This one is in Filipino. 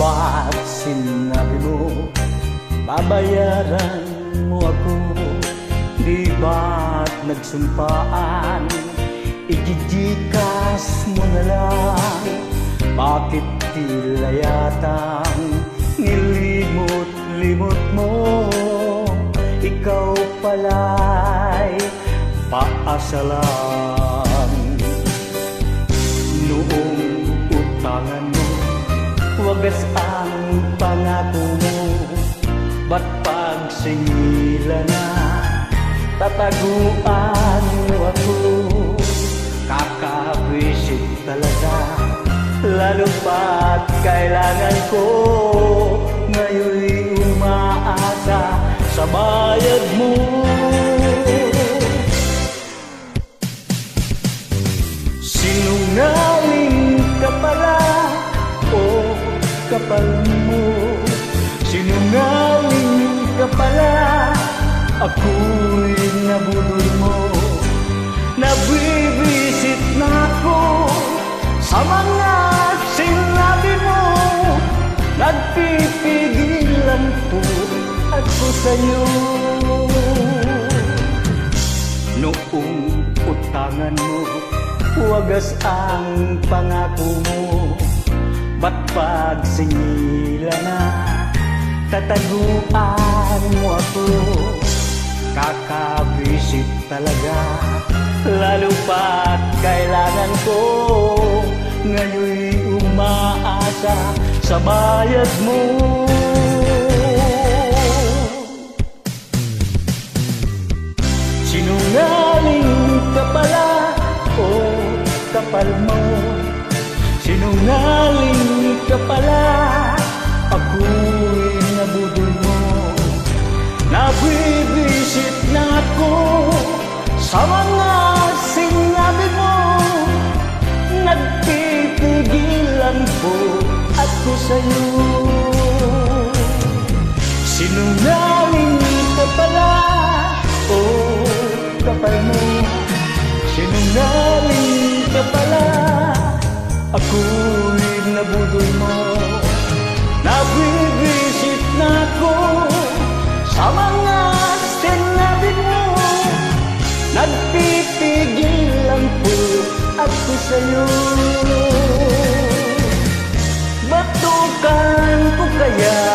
ba't sinabi mo babayaran mo ako? Di ba't nagsumpaan igigikas mo na lang? Bakit tila yatang nilimot-limot mo? Ikaw pala'y paasa lang. Noong utangan mo, wagas ang pangako mo. Ba't pagsingilan na tataguan mo ako? Kakabwisit talaga, lalo pa't kailangan ko. Ngayon'y umaasa sa bayad mo. Sinungaling ka pala, o kapal mo. Sinungaling ka pala, ako'y nabudol mo. Nabibisit na ako sa mga sinabi mo. Nagpipigilan po ako sa'yo. Noong utangan mo, wagas ang pangako mo. Ba't pagsingilan na tataguan mo ako? Kakabwisit talaga, lalo pa't kailangan ko. Ngayon'y umaasa sa bayad mo. Sinungaling ka pala, o kapal mo. Sinungaling ka pala, ako'y nabudol mo. Nabibisit na ako sa mga sinabi mo. Nagpipigilan po ako sa'yo. Sinungaling ka pala, o kapal mo. Sinungaling ka pala, ako'y nabudol mo. Nabibisit na ako sa mga sinabi mo. Nagpipigilan po ako sa'yo. Batukan ko kaya